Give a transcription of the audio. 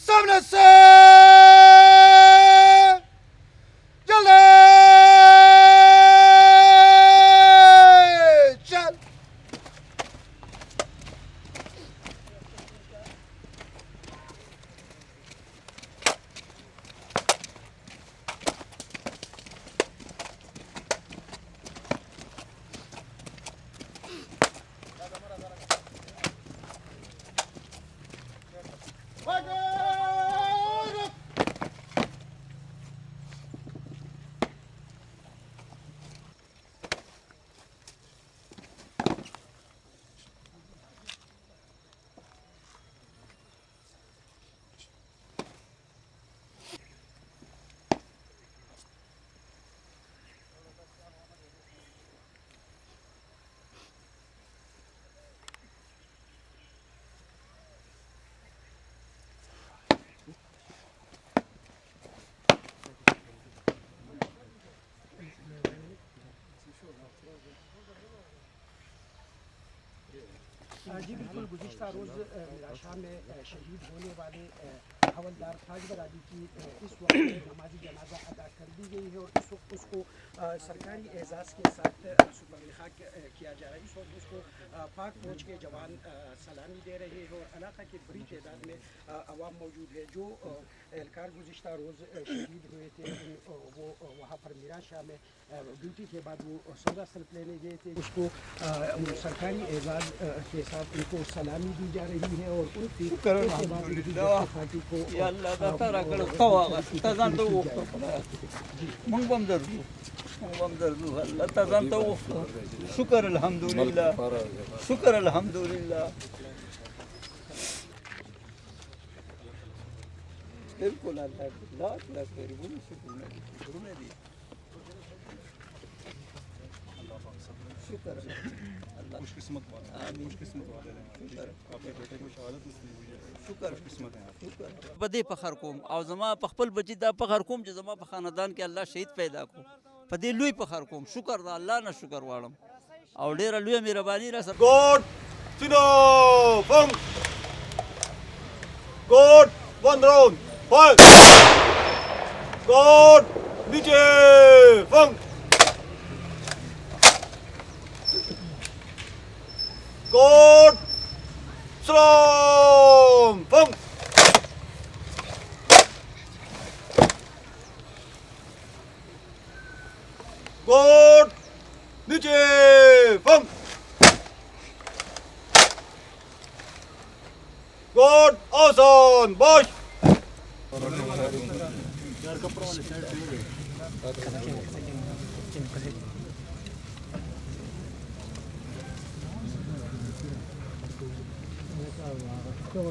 सामने से जल्दी चल। जी बिल्कुल, गुज़िश्ता रोज़ मिराशा में शहीद होने वाले हवलदार ताजबर अली की इस वक्त नमाजी जनाजा अदा कर दी गई है और इस वक्त उसको सरकारी एजाज़ के साथ सुपरलिखा किया जा रहा है। इस वक्त उसको पाक फौज के जवान सलामी दे रहे हैं और इलाका की बड़ी तादाद में अवाम मौजूद है। जो एहलकार गुज़िश्ता रोज़ शहीद हुए थे वो वहाँ पर मिराशा में ड्यूटी के बाद वो सौदा सल्फ लेने गए थे। उसको सरकारी एजाज़ के साथ उनको सलामी दी जा रही है और उनकी पार्टी को शुक्र अल्हम्दुलिल्लाह, शुक्र अल्हम्दुलिल्लाह। बिल्कुल अल्लाह लाख लाख शुक्र खुशकिस्मत वाले आपके बेटे को शहादत नसीब हुई है। शुक्र किस्मत है शुक्र बदे फखर कोम और जमा पखपल बची दा फखर कोम जो जमा खानदान के अल्लाह शहीद पैदा को पदे लुई फखर कोम शुक्र दा अल्लाह ना शुक्र वालम और ढेर लुई मेहरबानी रा सब गोड सिनो फंग गोड वन राउंड फायर गोड नीचे फंग गोड स्लॉम फंग गोड नीचे फंग गोड आसान बॉश क्या